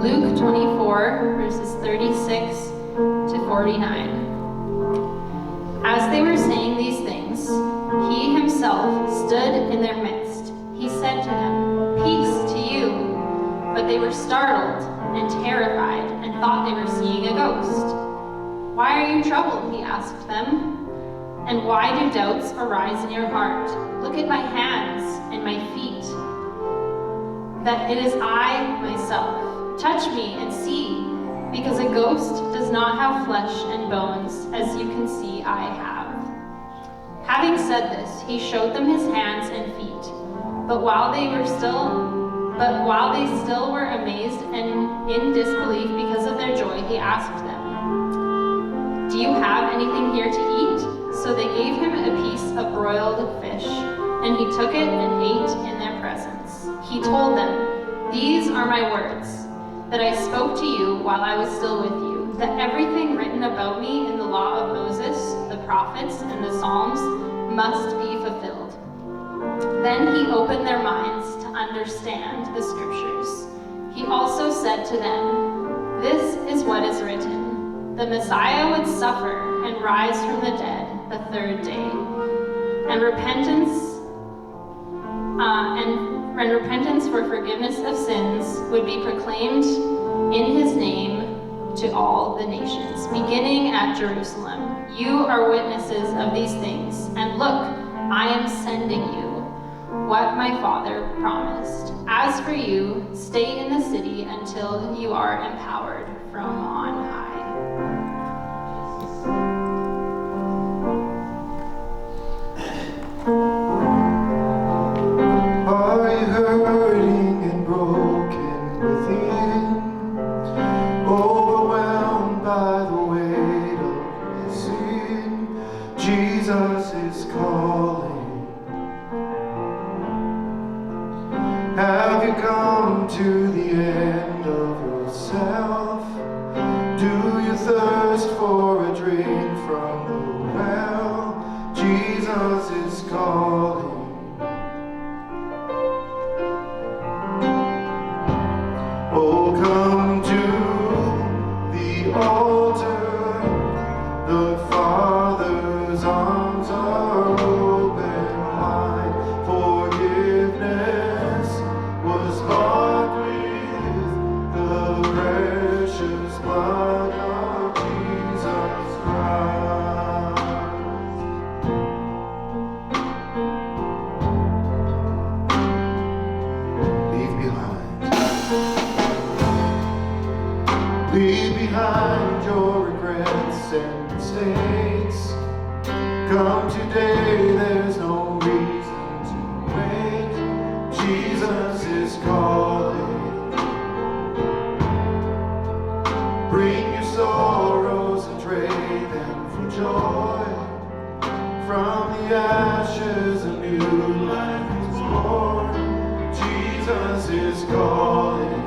Luke 24, verses 36 to 49. As they were saying these things, he himself stood in their midst. He said to them, "Peace to you." But they were startled and terrified and thought they were seeing a ghost. "Why are you troubled?" he asked them. "And why do doubts arise in your heart? Look at my hands and my feet, that it is I myself. Touch me and see, because a ghost does not have flesh and bones, as you can see I have." Having said this, he showed them his hands and feet. But while they still were amazed and in disbelief because of their joy, he asked them, "Do you have anything here to eat?" So they gave him a piece of broiled fish, and he took it and ate in their presence. He told them, "These are my words that I spoke to you while I was still with you, that everything written about me in the law of Moses, the prophets, and the Psalms must be fulfilled." Then he opened their minds to understand the scriptures. He also said to them, "This is what is written: the Messiah would suffer and rise from the dead the third day, and repentance for forgiveness of sins would be proclaimed in his name to all the nations, beginning at Jerusalem. You are witnesses of these things, and look, I am sending you what my Father promised. As for you, stay in the city until you are empowered from on high." Are you hurting and broken within, overwhelmed by the weight of your sin? Jesus is calling. Have you come to the end of yourself? Do you thirst for a drink from the well? Jesus is calling. Oh, come to the altar. The Father's arms are open wide. Forgiveness was bought with the precious blood of Jesus Christ. Come today, there's no reason to wait. Jesus is calling. Bring your sorrows and trade them for joy. From the ashes a new life is born. Jesus is calling.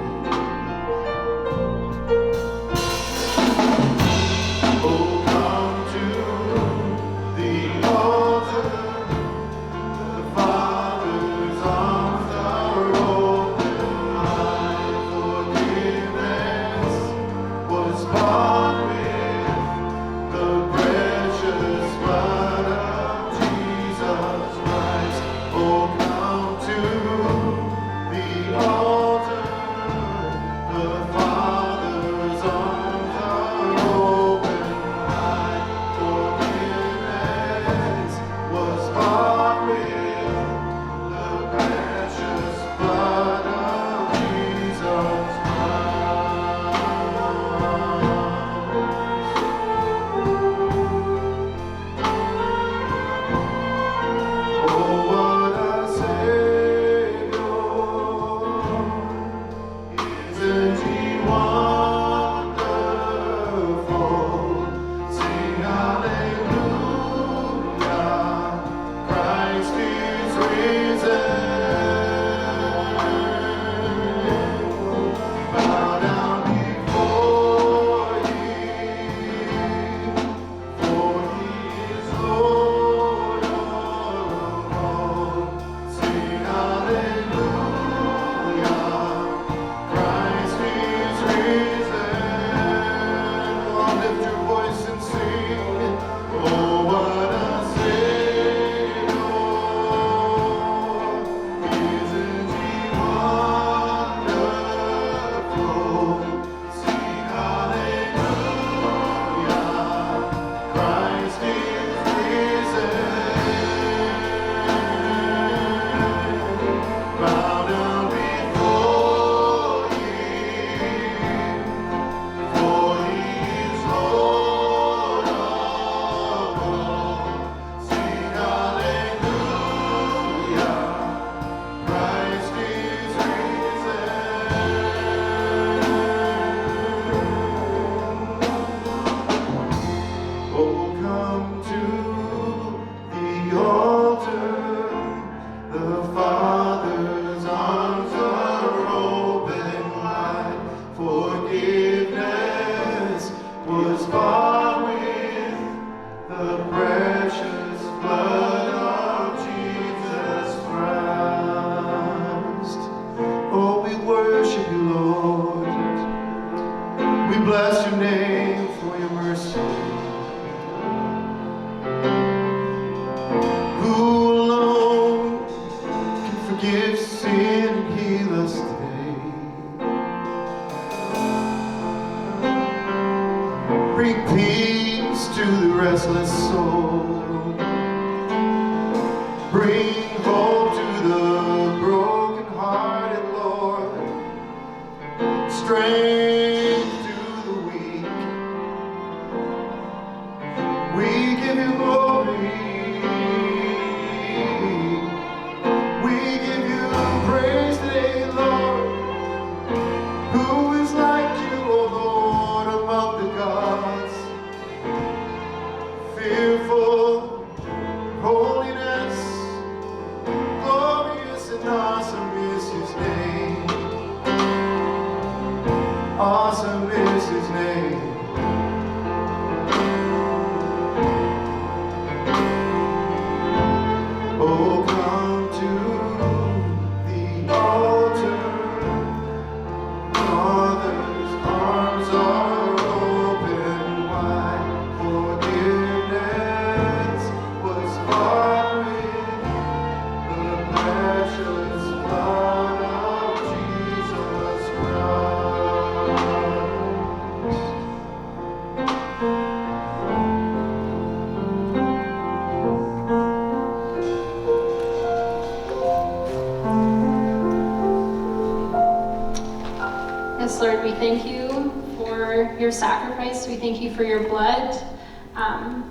Yes, Lord, we thank you for your sacrifice. We thank you for your blood.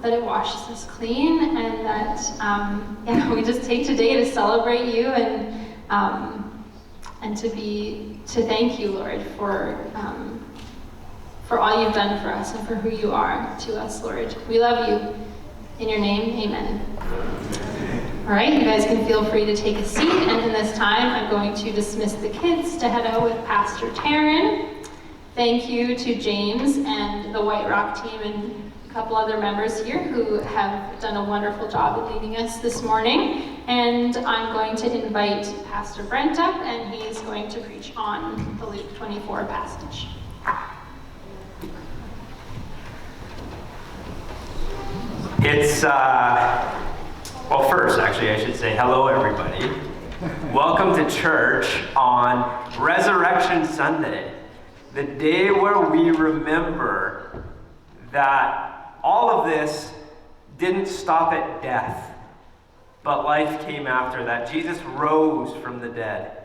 that it washes us clean, and that we just take today to celebrate you and to thank you, Lord, for all you've done for us and for who you are to us, Lord. We love you. In your name, amen. All right, you guys can feel free to take a seat, and in this time, I'm going to dismiss the kids to head out with Pastor Taryn. Thank you to James and the Whiterock team and a couple other members here who have done a wonderful job in leading us this morning. And I'm going to invite Pastor Brent up, and he's going to preach on the Luke 24 passage. It's, well, first, actually, I should say hello, everybody. Welcome to church on Resurrection Sunday, the day where we remember that all of this didn't stop at death, but life came after that. Jesus rose from the dead.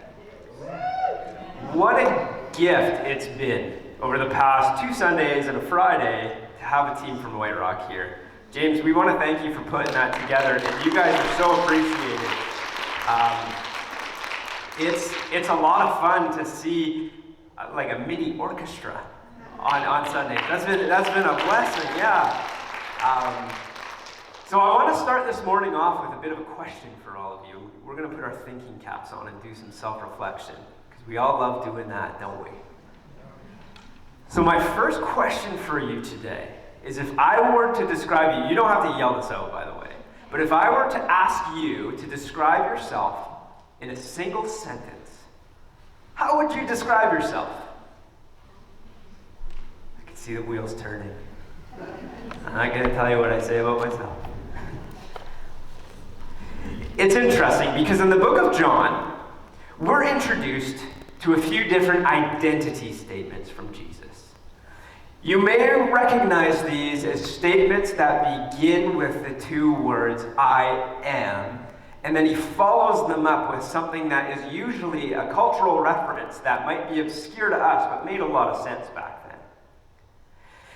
What a gift it's been over the past 2 Sundays and a Friday to have a team from Whiterock here. James, we want to thank you for putting that together, and you guys are so appreciated. It's a lot of fun to see like a mini orchestra on Sundays. That's been a blessing, yeah. So I want to start this morning off with a bit of a question for all of you. We're going to put our thinking caps on and do some self-reflection, because we all love doing that, don't we? So my first question for you today is, if I were to describe you, you don't have to yell this out, by the way, but if I were to ask you to describe yourself in a single sentence, how would you describe yourself? I can see the wheels turning. I'm not going to tell you what I say about myself. It's interesting because in the book of John, we're introduced to a few different identity statements from Jesus. You may recognize these as statements that begin with the 2 words, I am, and then he follows them up with something that is usually a cultural reference that might be obscure to us, but made a lot of sense back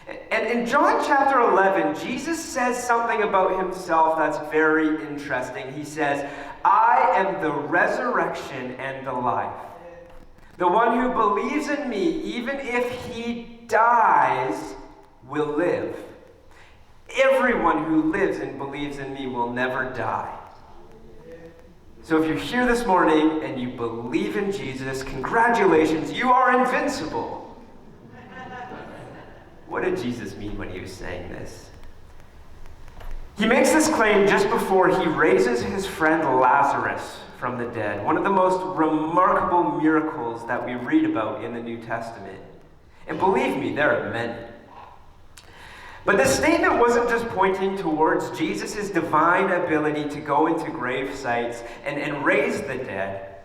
then. And in John chapter 11, Jesus says something about himself that's very interesting. He says, I am the resurrection and the life. The one who believes in me, even if he dies, will live. Everyone who lives and believes in me will never die. So if you're here this morning and you believe in Jesus, congratulations, you are invincible. What did Jesus mean when he was saying this? He makes this claim just before he raises his friend Lazarus from the dead, one of the most remarkable miracles that we read about in the New Testament. And believe me, there are many. But this statement wasn't just pointing towards Jesus' divine ability to go into grave sites and raise the dead.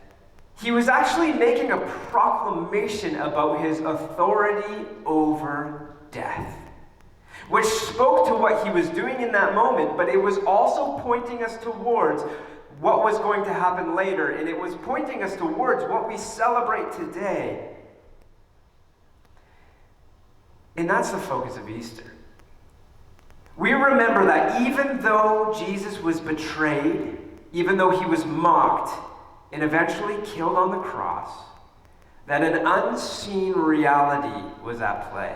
He was actually making a proclamation about his authority over death, which spoke to what he was doing in that moment, but it was also pointing us towards what was going to happen later, and it was pointing us towards what we celebrate today. And that's the focus of Easter. We remember that even though Jesus was betrayed, even though he was mocked and eventually killed on the cross, that an unseen reality was at play.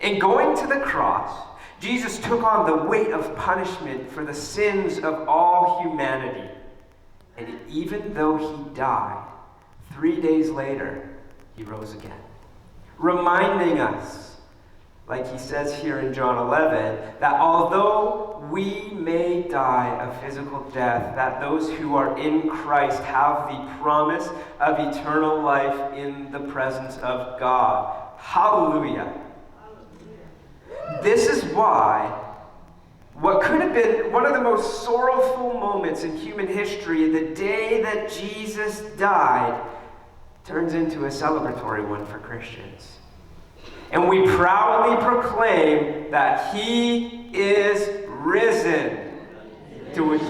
In going to the cross, Jesus took on the weight of punishment for the sins of all humanity. And even though he died, 3 days later, he rose again, reminding us, like he says here in John 11, that although we may die a physical death, that those who are in Christ have the promise of eternal life in the presence of God. Hallelujah. This is why what could have been one of the most sorrowful moments in human history, the day that Jesus died, turns into a celebratory one for Christians. And we proudly proclaim that he is risen. To which,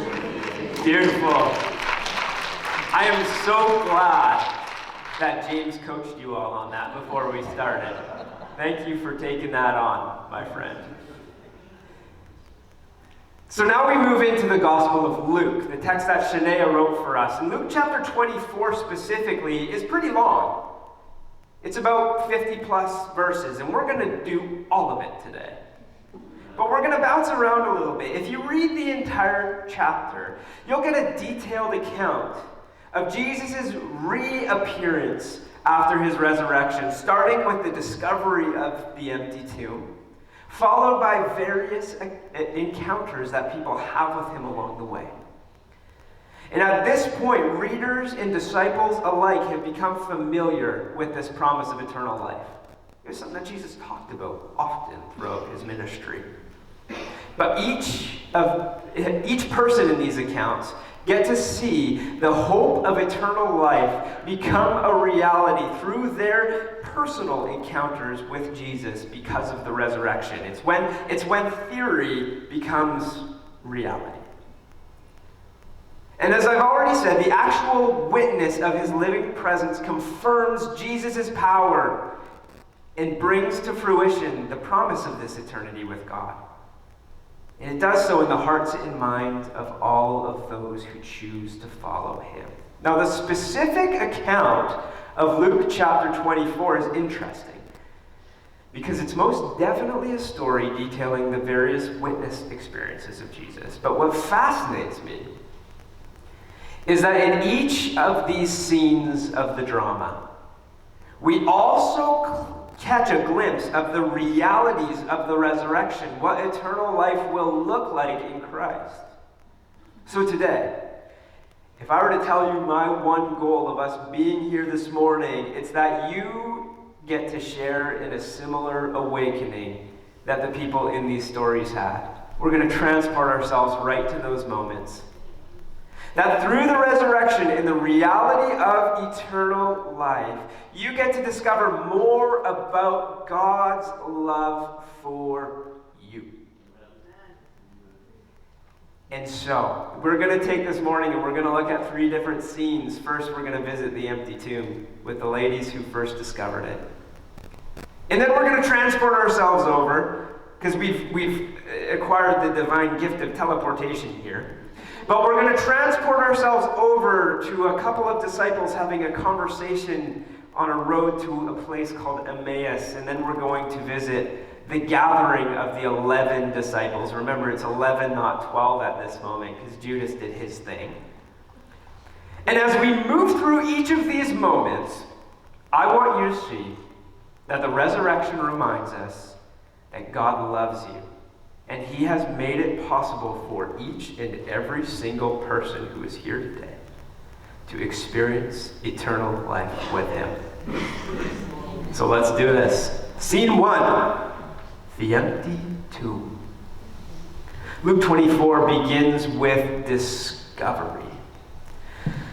beautiful. I am so glad that James coached you all on that before we started. Thank you for taking that on, my friend. So now we move into the Gospel of Luke, the text that Shania wrote for us. And Luke chapter 24 specifically is pretty long. It's about 50 plus verses, and we're going to do all of it today. But we're going to bounce around a little bit. If you read the entire chapter, you'll get a detailed account of Jesus' reappearance after his resurrection, starting with the discovery of the empty tomb, followed by various encounters that people have with him along the way. And at this point, readers and disciples alike have become familiar with this promise of eternal life. It was something that Jesus talked about often throughout his ministry. But each person in these accounts get to see the hope of eternal life become a reality through their personal encounters with Jesus because of the resurrection. It's when theory becomes reality. And as I've already said, the actual witness of his living presence confirms Jesus' power and brings to fruition the promise of this eternity with God. And it does so in the hearts and minds of all of those who choose to follow him. Now, the specific account of Luke chapter 24 is interesting because it's most definitely a story detailing the various witness experiences of Jesus. But what fascinates me is that in each of these scenes of the drama, we also catch a glimpse of the realities of the resurrection, what eternal life will look like in Christ. So today, if I were to tell you my one goal of us being here this morning, it's that you get to share in a similar awakening that the people in these stories had. We're going to transport ourselves right to those moments. That through the resurrection and the reality of eternal life, you get to discover more about God's love for you. And so, we're going to take this morning and we're going to look at 3 different scenes. First, we're going to visit the empty tomb with the ladies who first discovered it. And then we're going to transport ourselves over, because we've acquired the divine gift of teleportation here. But we're going to transport ourselves over to a couple of disciples having a conversation on a road to a place called Emmaus. And then we're going to visit the gathering of the 11 disciples. Remember, it's 11, not 12 at this moment, because Judas did his thing. And as we move through each of these moments, I want you to see that the resurrection reminds us that God loves you. And he has made it possible for each and every single person who is here today to experience eternal life with him. So let's do this. Scene 1, the empty tomb. Luke 24 begins with discovery.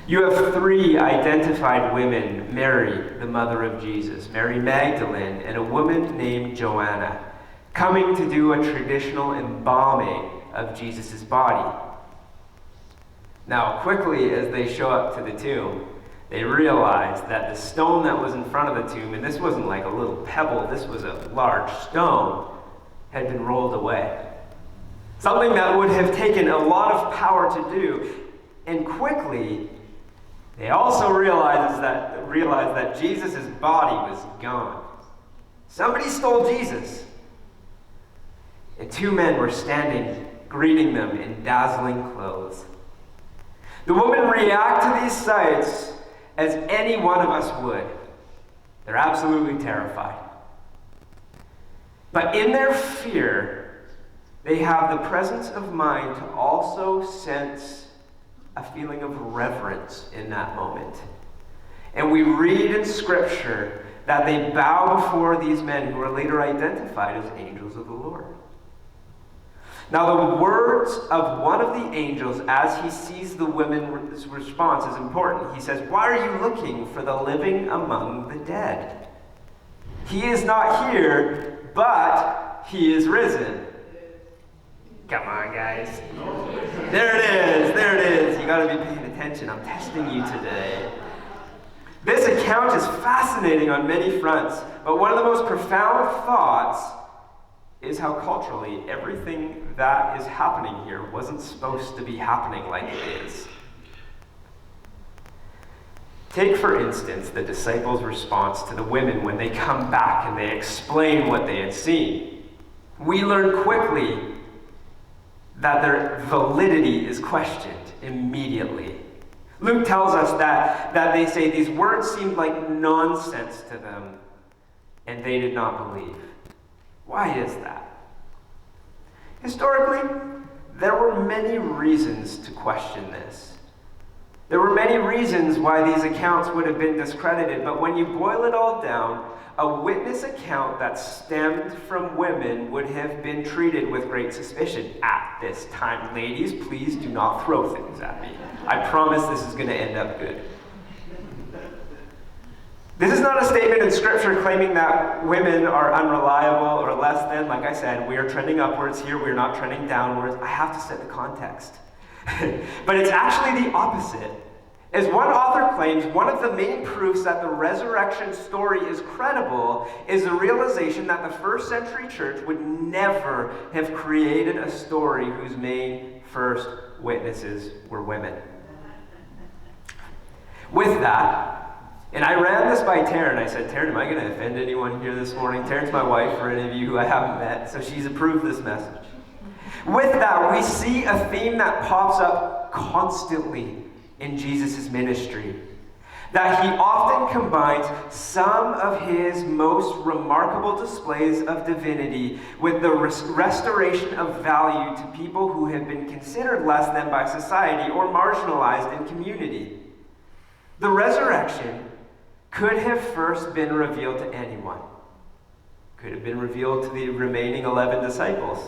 You have 3 identified women: Mary, the mother of Jesus, Mary Magdalene, and a woman named Joanna, coming to do a traditional embalming of Jesus' body. Now, quickly as they show up to the tomb, they realize that the stone that was in front of the tomb, and this wasn't like a little pebble, this was a large stone, had been rolled away. Something that would have taken a lot of power to do. And quickly, they also realize that Jesus' body was gone. Somebody stole Jesus. And 2 men were standing, greeting them in dazzling clothes. The women react to these sights as any one of us would. They're absolutely terrified. But in their fear, they have the presence of mind to also sense a feeling of reverence in that moment. And we read in Scripture that they bow before these men who are later identified as angels of the Lord. Now, the words of one of the angels as he sees the women's response is important. He says, "Why are you looking for the living among the dead? He is not here, but he is risen." Come on, guys. There it is. You got to be paying attention. I'm testing you today. This account is fascinating on many fronts, but one of the most profound thoughts is how culturally everything that is happening here wasn't supposed to be happening like it is. Take, for instance, the disciples' response to the women when they come back and they explain what they had seen. We learn quickly that their validity is questioned immediately. Luke tells us that they say these words seemed like nonsense to them, and they did not believe. Why is that? Historically, there were many reasons to question this. There were many reasons why these accounts would have been discredited, but when you boil it all down, a witness account that stemmed from women would have been treated with great suspicion at this time. Ladies, please do not throw things at me. I promise this is going to end up good. This is not a statement in Scripture claiming that women are unreliable or less than. Like I said, we are trending upwards here. We are not trending downwards. I have to set the context. But it's actually the opposite. As one author claims, one of the main proofs that the resurrection story is credible is the realization that the first century church would never have created a story whose main first witnesses were women. With that, and I ran this by Taryn. I said, Taryn, am I going to offend anyone here this morning? Taryn's my wife, for any of you who I haven't met, so she's approved this message. With that, we see a theme that pops up constantly in Jesus' ministry. That he often combines some of his most remarkable displays of divinity with the restoration of value to people who have been considered less than by society or marginalized in community. The resurrection could have first been revealed to anyone. Could have been revealed to the remaining 11 disciples.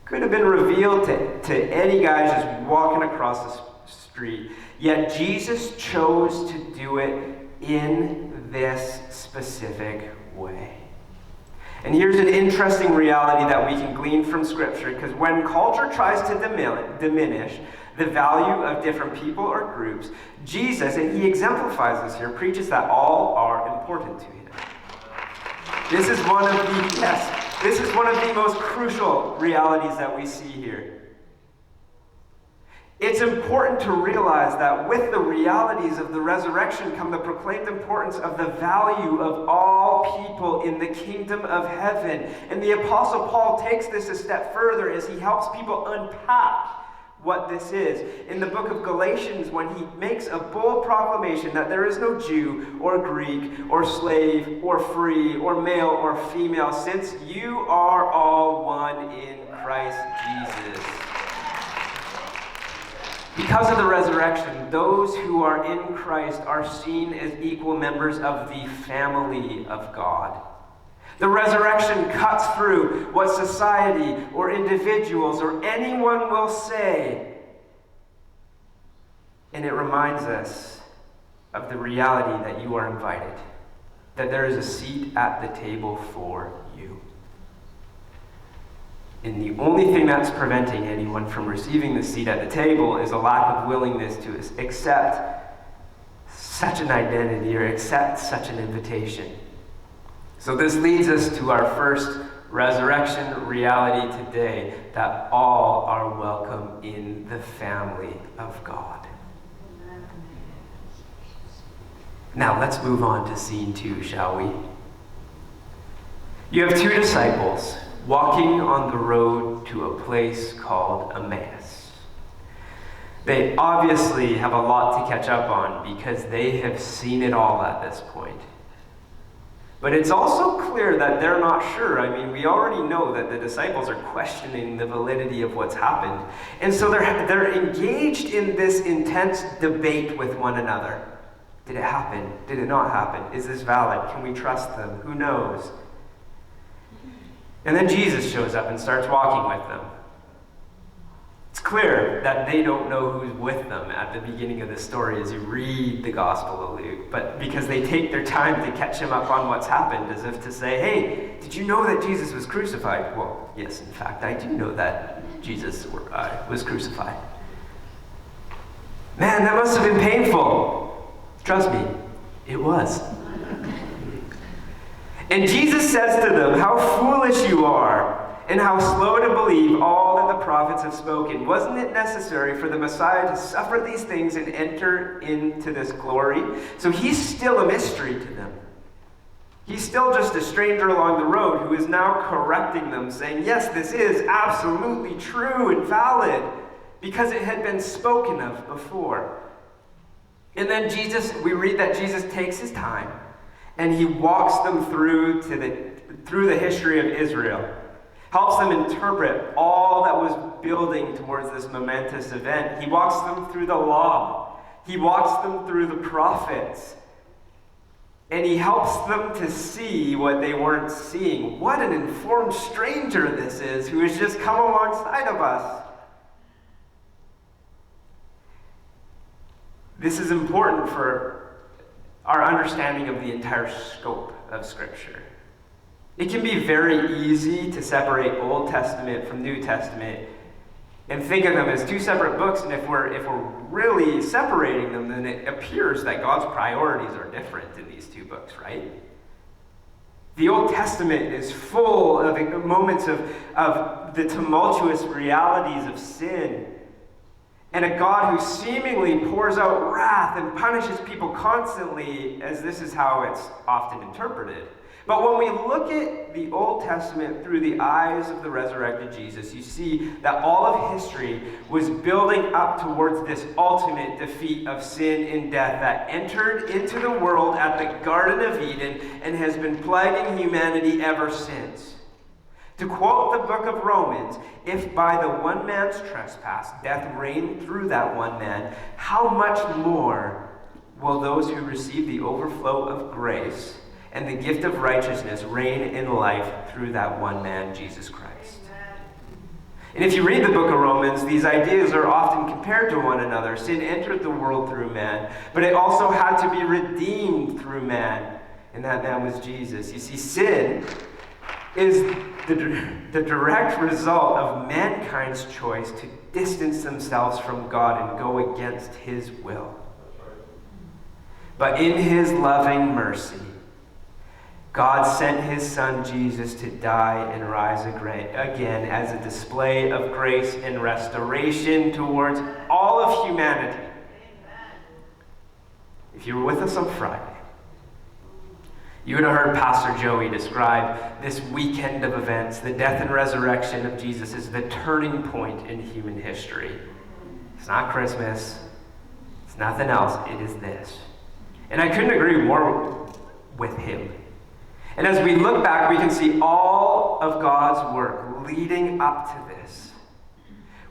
Could have been revealed to any guy just walking across the street. Yet Jesus chose to do it in this specific way. And here's an interesting reality that we can glean from Scripture, because when culture tries to diminish the value of different people or groups, Jesus, and he exemplifies this here, preaches that all are important to him. This is one of the most crucial realities that we see here. It's important to realize that with the realities of the resurrection come the proclaimed importance of the value of all people in the kingdom of heaven. And the Apostle Paul takes this a step further as he helps people unpack what this is. In the book of Galatians, when he makes a bold proclamation that there is no Jew or Greek or slave or free or male or female, since you are all one in Christ Jesus. Because of the resurrection, those who are in Christ are seen as equal members of the family of God. The resurrection cuts through what society or individuals or anyone will say. And it reminds us of the reality that you are invited, that there is a seat at the table for you. And the only thing that's preventing anyone from receiving the seat at the table is a lack of willingness to accept such an identity or accept such an invitation. So this leads us to our first resurrection reality today, that all are welcome in the family of God. Now let's move on to scene 2, shall we? You have 2 disciples walking on the road to a place called Emmaus. They obviously have a lot to catch up on because they have seen it all at this point. But it's also clear that they're not sure. I mean, we already know that the disciples are questioning the validity of what's happened. And so they're engaged in this intense debate with one another. Did it happen? Did it not happen? Is this valid? Can we trust them? Who knows? And then Jesus shows up and starts walking with them. It's clear that they don't know who's with them at the beginning of the story as you read the Gospel of Luke, but because they take their time to catch him up on what's happened, as if to say, hey, did you know that Jesus was crucified? Well, yes, in fact, I do know that Jesus was crucified. Man, that must have been painful. Trust me, it was. And Jesus says to them, "How foolish you are, and how slow to believe all that the prophets have spoken. Wasn't it necessary for the Messiah to suffer these things and enter into this glory?" So he's still a mystery to them. He's still just a stranger along the road who is now correcting them, saying, yes, this is absolutely true and valid, because it had been spoken of before. And then we read that Jesus takes his time, and he walks them through the history of Israel, helps them interpret all that was building towards this momentous event. He walks them through the law. He walks them through the prophets. And he helps them to see what they weren't seeing. What an informed stranger this is, who has just come alongside of us. This is important for our understanding of the entire scope of Scripture. It can be very easy to separate Old Testament from New Testament and think of them as two separate books, and if we're really separating them, then it appears that God's priorities are different in these two books, right? The Old Testament is full of moments of the tumultuous realities of sin, and a God who seemingly pours out wrath and punishes people constantly, as this is how it's often interpreted. But when we look at the Old Testament through the eyes of the resurrected Jesus, you see that all of history was building up towards this ultimate defeat of sin and death that entered into the world at the Garden of Eden and has been plaguing humanity ever since. To quote the book of Romans, if by the one man's trespass death reigned through that one man, how much more will those who receive the overflow of grace and the gift of righteousness reign in life through that one man, Jesus Christ? And if you read the book of Romans, these ideas are often compared to one another. Sin entered the world through man, but it also had to be redeemed through man, and that man was Jesus. You see, sin is the direct result of mankind's choice to distance themselves from God and go against his will. But in his loving mercy, God sent his son Jesus to die and rise again as a display of grace and restoration towards all of humanity. If you were with us on Friday, you would have heard Pastor Joey describe this weekend of events, the death and resurrection of Jesus, as the turning point in human history. It's not Christmas. It's nothing else. It is this. And I couldn't agree more with him. And as we look back, we can see all of God's work leading up to this.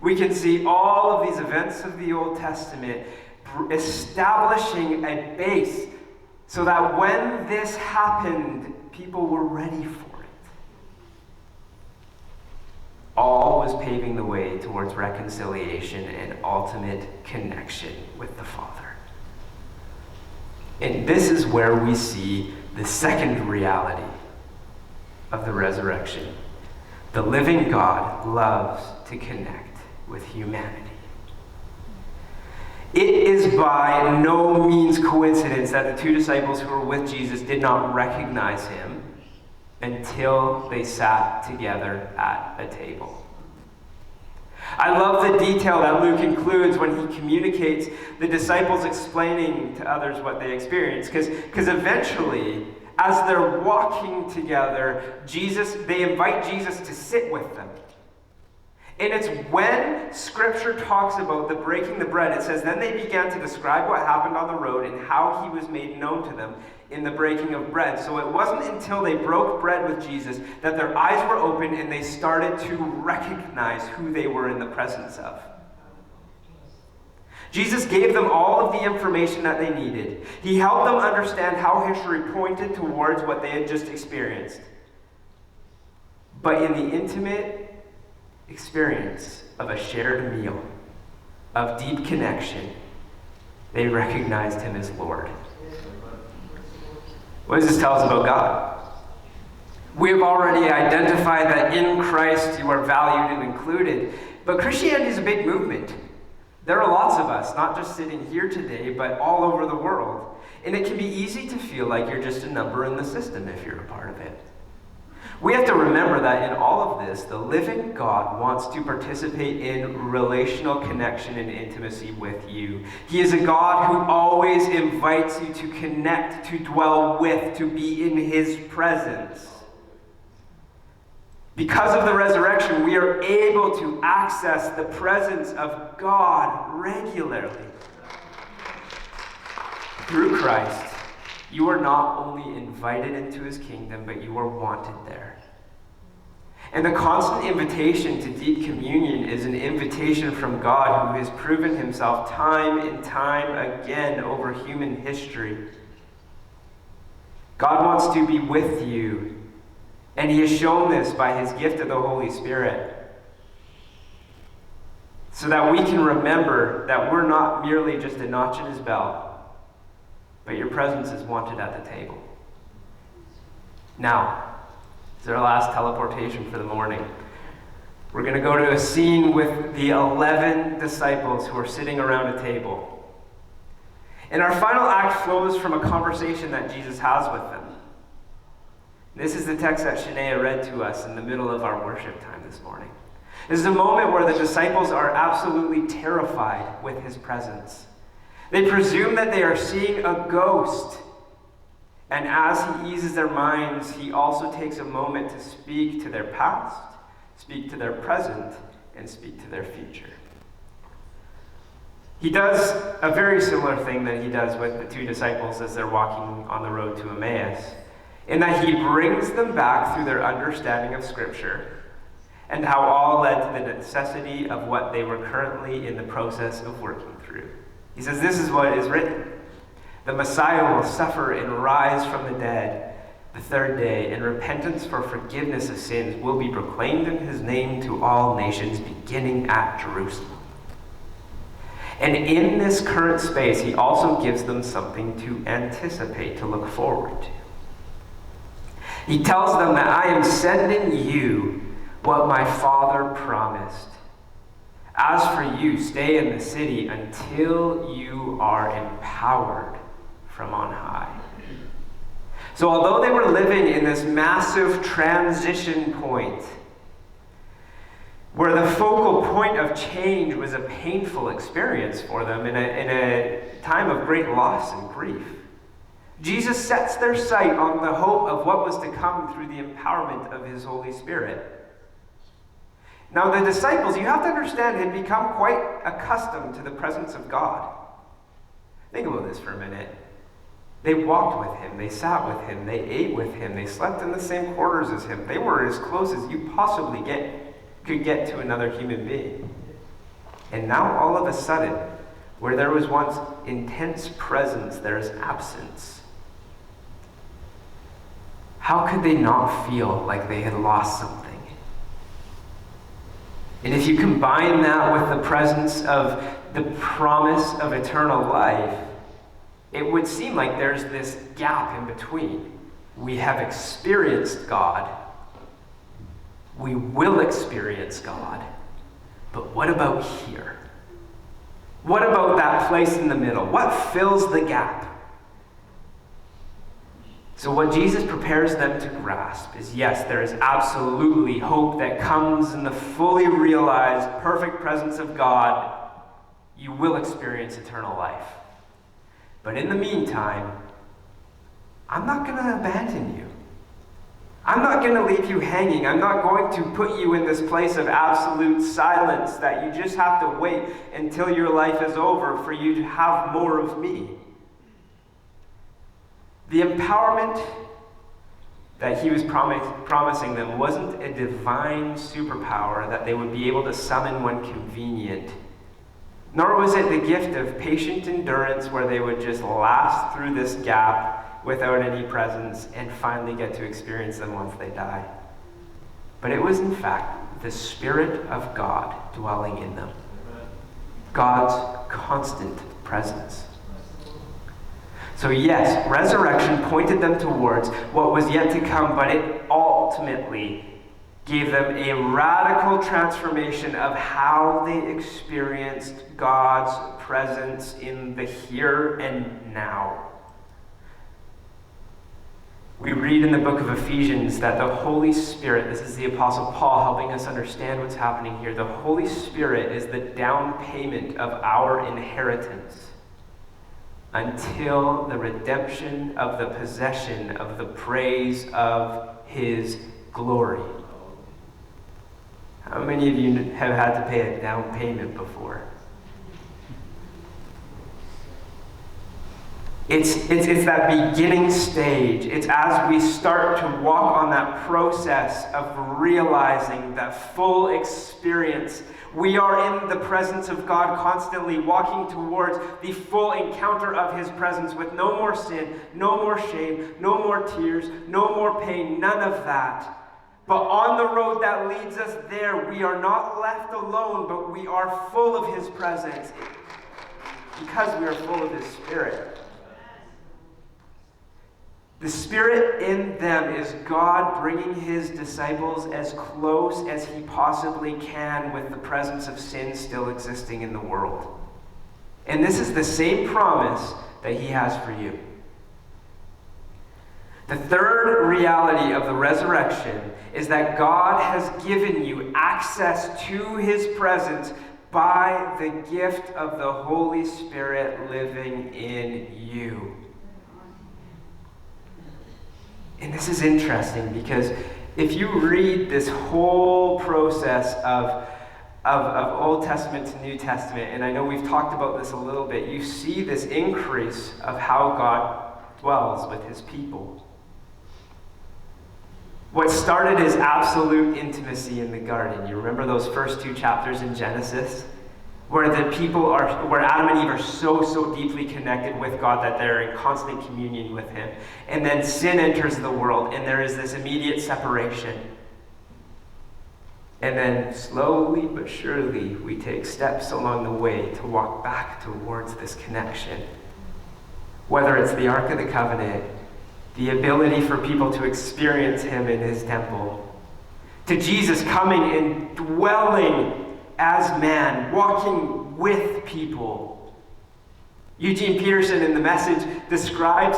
We can see all of these events of the Old Testament establishing a base so that when this happened, people were ready for it. All was paving the way towards reconciliation and ultimate connection with the Father. And this is where we see the second reality of the resurrection. The living God loves to connect with humanity. It is by no means coincidence that the two disciples who were with Jesus did not recognize him until they sat together at a table. I love the detail that Luke includes when he communicates the disciples explaining to others what they experienced. Because eventually, as they're walking together, they invite Jesus to sit with them. And it's when Scripture talks about the breaking the bread, it says, then they began to describe what happened on the road and how he was made known to them in the breaking of bread. So it wasn't until they broke bread with Jesus that their eyes were opened and they started to recognize who they were in the presence of. Jesus gave them all of the information that they needed. He helped them understand how history pointed towards what they had just experienced. But in the intimate experience of a shared meal, of deep connection, they recognized him as Lord. What does this tell us about God? We have already identified that in Christ you are valued and included, but Christianity is a big movement. There are lots of us, not just sitting here today, but all over the world. And it can be easy to feel like you're just a number in the system if you're a part of it. We have to remember that in all of this, the living God wants to participate in relational connection and intimacy with you. He is a God who always invites you to connect, to dwell with, to be in his presence. Because of the resurrection, we are able to access the presence of God regularly. Through Christ, you are not only invited into his kingdom, but you are wanted there. And the constant invitation to deep communion is an invitation from God who has proven himself time and time again over human history. God wants to be with you, and he has shown this by his gift of the Holy Spirit, so that we can remember that we're not merely just a notch in his belt, but your presence is wanted at the table. Now, this is our last teleportation for the morning. We're going to go to a scene with the 11 disciples who are sitting around a table. And our final act flows from a conversation that Jesus has with them. This is the text that Shania read to us in the middle of our worship time this morning. This is a moment where the disciples are absolutely terrified with his presence. They presume that they are seeing a ghost. And as he eases their minds, he also takes a moment to speak to their past, speak to their present, and speak to their future. He does a very similar thing that he does with the two disciples as they're walking on the road to Emmaus, in that he brings them back through their understanding of Scripture and how all led to the necessity of what they were currently in the process of working through. He says, this is what is written. The Messiah will suffer and rise from the dead the third day, and repentance for forgiveness of sins will be proclaimed in his name to all nations, beginning at Jerusalem. And in this current space, he also gives them something to anticipate, to look forward to. He tells them that I am sending you what my Father promised. As for you, stay in the city until you are empowered from on high. So although they were living in this massive transition point, where the focal point of change was a painful experience for them in a time of great loss and grief, Jesus sets their sight on the hope of what was to come through the empowerment of his Holy Spirit. Now, the disciples, you have to understand, had become quite accustomed to the presence of God. Think about this for a minute. They walked with him, they sat with him, they ate with him, they slept in the same quarters as him. They were as close as you possibly could get to another human being. And now, all of a sudden, where there was once intense presence, there is absence. How could they not feel like they had lost something? And if you combine that with the presence of the promise of eternal life, it would seem like there's this gap in between. We have experienced God. We will experience God. But what about here? What about that place in the middle? What fills the gap? So what Jesus prepares them to grasp is, yes, there is absolutely hope that comes in the fully realized, perfect presence of God. You will experience eternal life. But in the meantime, I'm not going to abandon you. I'm not going to leave you hanging. I'm not going to put you in this place of absolute silence that you just have to wait until your life is over for you to have more of me. The empowerment that he was promising them wasn't a divine superpower that they would be able to summon when convenient, nor was it the gift of patient endurance where they would just last through this gap without any presence and finally get to experience them once they die. But it was, in fact, the Spirit of God dwelling in them. God's constant presence. So yes, resurrection pointed them towards what was yet to come, but it ultimately gave them a radical transformation of how they experienced God's presence in the here and now. We read in the book of Ephesians that the Holy Spirit, this is the Apostle Paul helping us understand what's happening here. The Holy Spirit is the down payment of our inheritance until the redemption of the possession of the praise of His glory. How many of you have had to pay a down payment before? It's that beginning stage. It's as we start to walk on that process of realizing that full experience. We are in the presence of God constantly, walking towards the full encounter of His presence with no more sin, no more shame, no more tears, no more pain, none of that. But on the road that leads us there, we are not left alone, but we are full of His presence because we are full of His Spirit. The Spirit in them is God bringing His disciples as close as He possibly can with the presence of sin still existing in the world. And this is the same promise that He has for you. The third reality of the resurrection is that God has given you access to His presence by the gift of the Holy Spirit living in you. And this is interesting because if you read this whole process of Old Testament to New Testament, and I know we've talked about this a little bit, you see this increase of how God dwells with His people. What started as absolute intimacy in the garden, you remember those first 2 chapters in Genesis? Where Adam and Eve are so deeply connected with God that they're in constant communion with Him. And then sin enters the world, and there is this immediate separation. And then slowly but surely, we take steps along the way to walk back towards this connection. Whether it's the Ark of the Covenant, the ability for people to experience Him in His temple, to Jesus coming and dwelling as man, walking with people. Eugene Peterson in The Message describes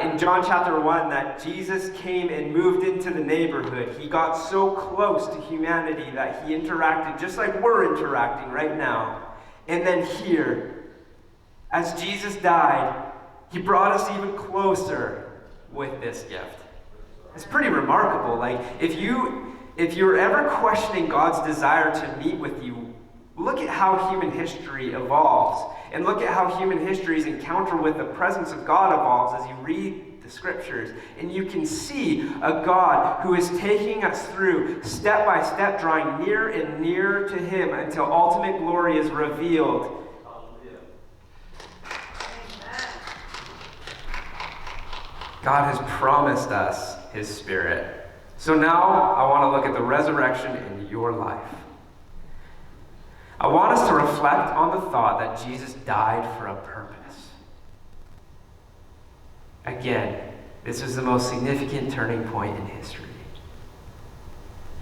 in John chapter 1 that Jesus came and moved into the neighborhood. He got so close to humanity that He interacted just like we're interacting right now. And then here, as Jesus died, He brought us even closer with this gift. It's pretty remarkable. Like, if you're ever questioning God's desire to meet with you, look at how human history evolves. And look at how human history's encounter with the presence of God evolves as you read the scriptures. And you can see a God who is taking us through, step by step, drawing near and nearer to Him until ultimate glory is revealed. God has promised us His Spirit. So now I want to look at the resurrection in your life. I want us to reflect on the thought that Jesus died for a purpose. Again, this was the most significant turning point in history.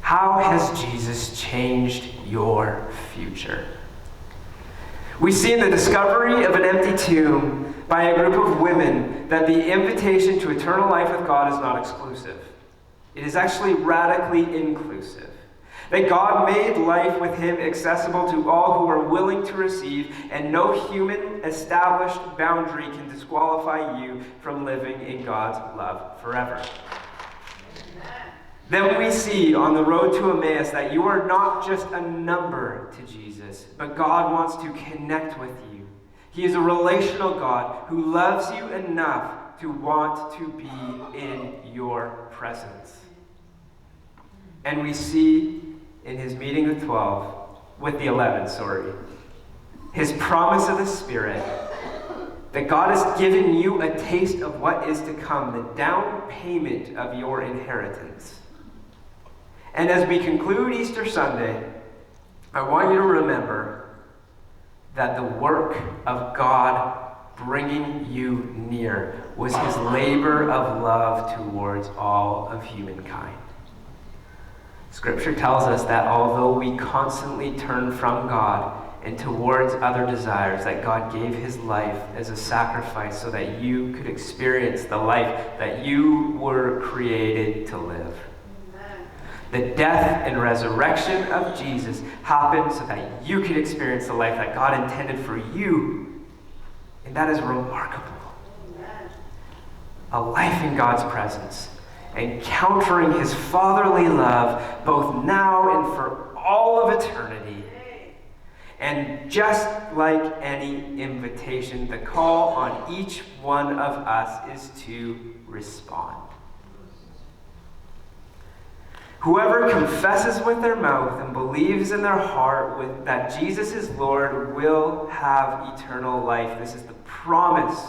How has Jesus changed your future? We see in the discovery of an empty tomb by a group of women that the invitation to eternal life with God is not exclusive. It is actually radically inclusive. That God made life with Him accessible to all who are willing to receive, and no human established boundary can disqualify you from living in God's love forever. Then we see on the road to Emmaus that you are not just a number to Jesus, but God wants to connect with you. He is a relational God who loves you enough to want to be in your presence. And we see in His meeting with the 11, His promise of the Spirit, that God has given you a taste of what is to come, the down payment of your inheritance. And as we conclude Easter Sunday, I want you to remember that the work of God bringing you near was His labor of love towards all of humankind. Scripture tells us that although we constantly turn from God and towards other desires, that God gave his life as a sacrifice so that you could experience the life that you were created to live. The death and resurrection of Jesus happened so that you could experience the life that God intended for you. And that is remarkable. A life in God's presence, encountering his fatherly love both now and for all of eternity. And just like any invitation, the call on each one of us is to respond. Whoever confesses with their mouth and believes in their heart that Jesus is Lord will have eternal life. This is the promise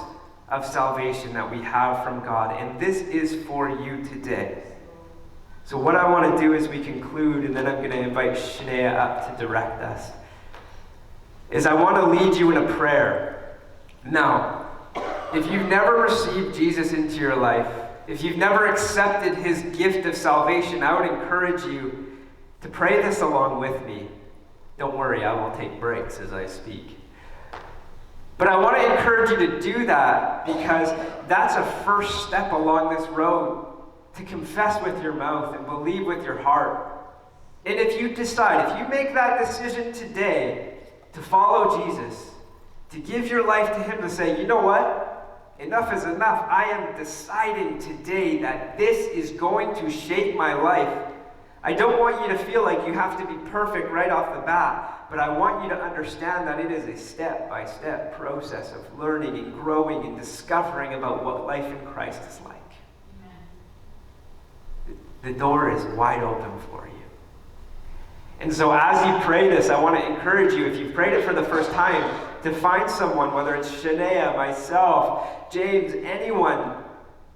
of salvation that we have from God, and this is for you today. So what I want to do as we conclude, and then I'm going to invite Shania up to direct us, is I want to lead you in a prayer. Now, if you've never received Jesus into your life, if you've never accepted his gift of salvation, I would encourage you to pray this along with me. Don't worry, I will take breaks as I speak. But I want to encourage you to do that because that's a first step along this road, to confess with your mouth and believe with your heart. And if you decide, if you make that decision today to follow Jesus, to give your life to him, to say, you know what? Enough is enough. I am deciding today that this is going to shape my life. I don't want you to feel like you have to be perfect right off the bat, but I want you to understand that it is a step-by-step process of learning and growing and discovering about what life in Christ is like. Amen. The door is wide open for you. And so as you pray this, I want to encourage you, if you've prayed it for the first time, to find someone, whether it's Shania, myself, James, anyone,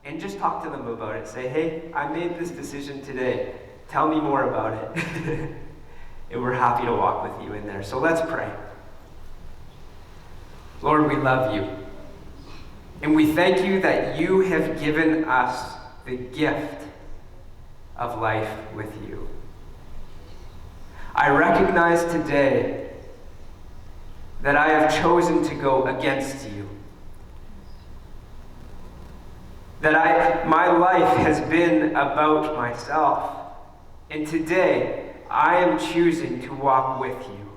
and just talk to them about it. Say, hey, I made this decision today. Tell me more about it. And we're happy to walk with you in there. So let's pray. Lord, we love you. And we thank you that you have given us the gift of life with you. I recognize today that I have chosen to go against you. That my life has been about myself. And today, I am choosing to walk with you.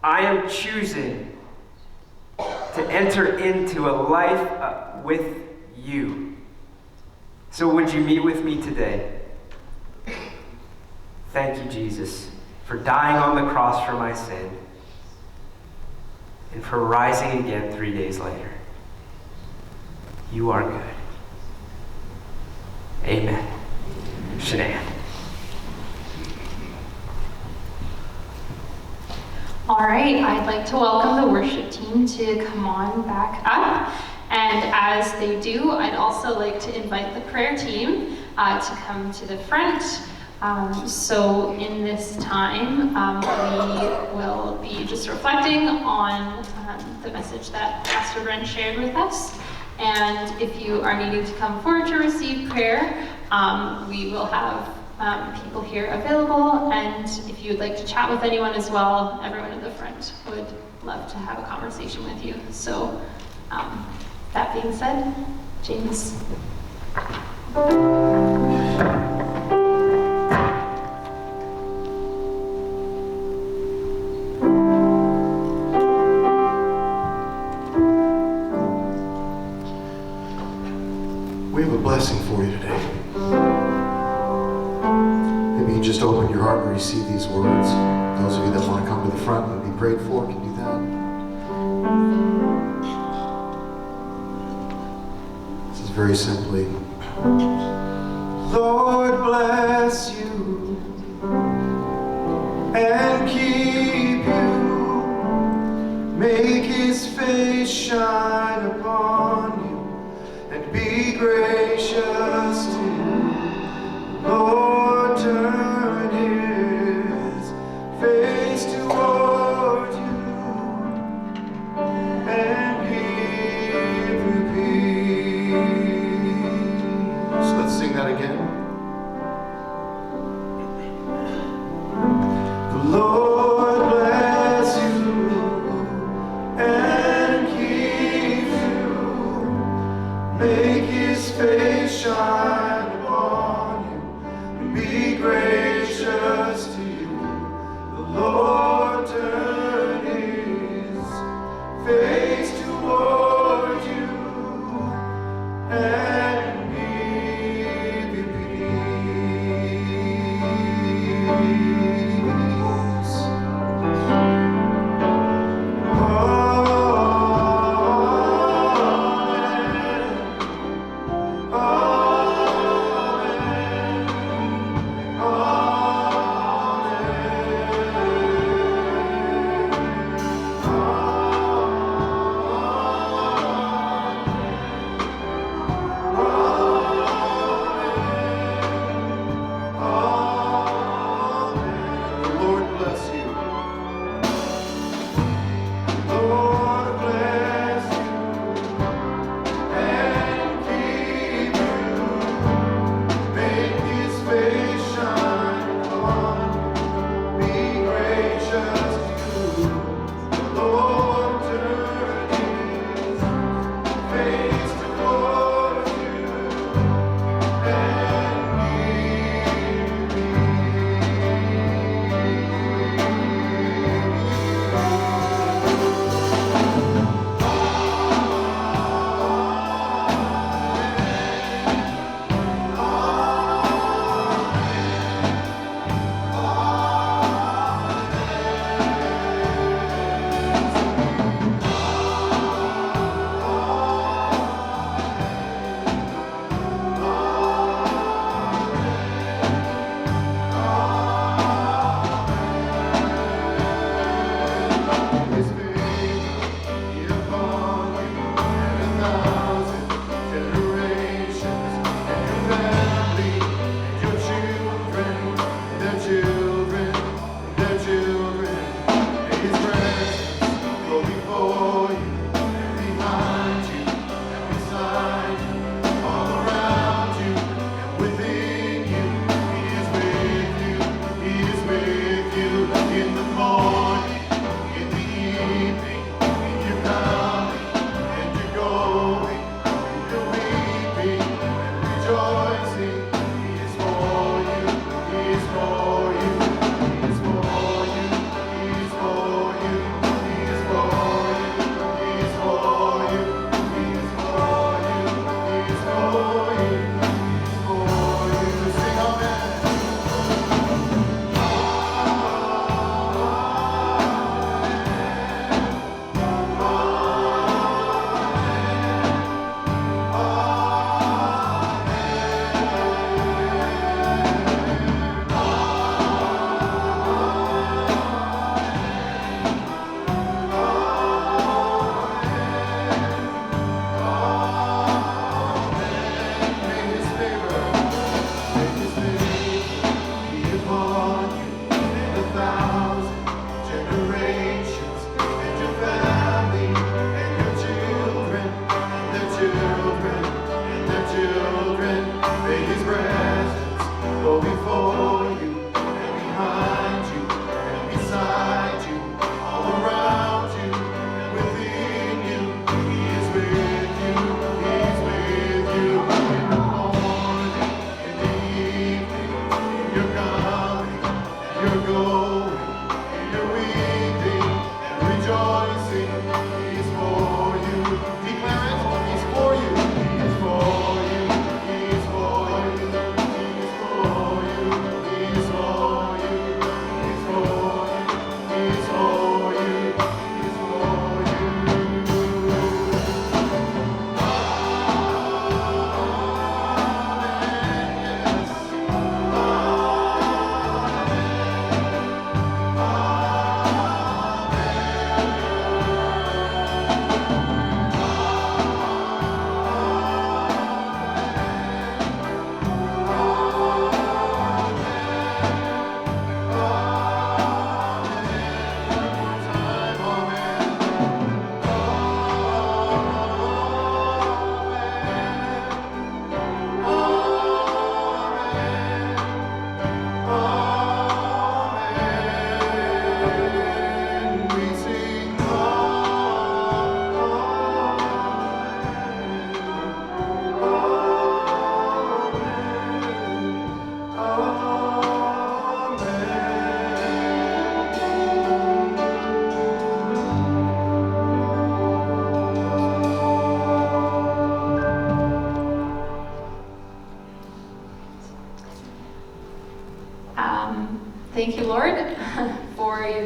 I am choosing to enter into a life with you. So would you meet with me today? Thank you, Jesus, for dying on the cross for my sin and for rising again 3 days later. You are good. Amen. Shania. All right, I'd like to welcome the worship team to come on back up. And as they do, I'd also like to invite the prayer team to come to the front. So in this time, we will be just reflecting on the message that Pastor Brent shared with us. And if you are needing to come forward to receive prayer, we will have people here available. And if you'd like to chat with anyone as well, everyone at the front would love to have a conversation with you. So that being said, James. We have a blessing for you today. Maybe you just open your heart and receive these words. Those of you that want to come to the front and be prayed for can do that. This is very simply, Lord bless you and keep you. Make his face shine upon you and be gracious to you. Lord, turn his face toward you and give you peace. Let's sing that again.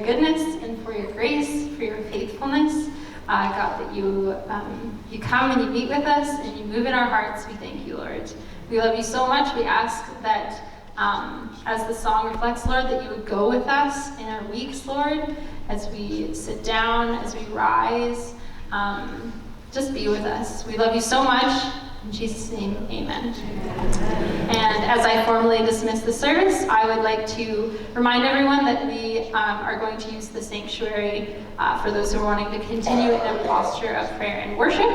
goodness and for your grace, for your faithfulness. God, that you come and you meet with us and you move in our hearts. We thank you, Lord. We love you so much. We ask that as the song reflects, Lord, that you would go with us in our weeks, Lord, as we sit down, as we rise. Just be with us. We love you so much. In Jesus' name, amen. And as I formally dismiss the service, I would like to remind everyone that we are going to use the sanctuary for those who are wanting to continue in a posture of prayer and worship.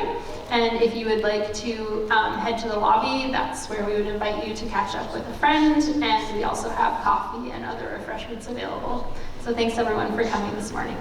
And if you would like to head to the lobby, that's where we would invite you to catch up with a friend. And we also have coffee and other refreshments available. So thanks everyone for coming this morning.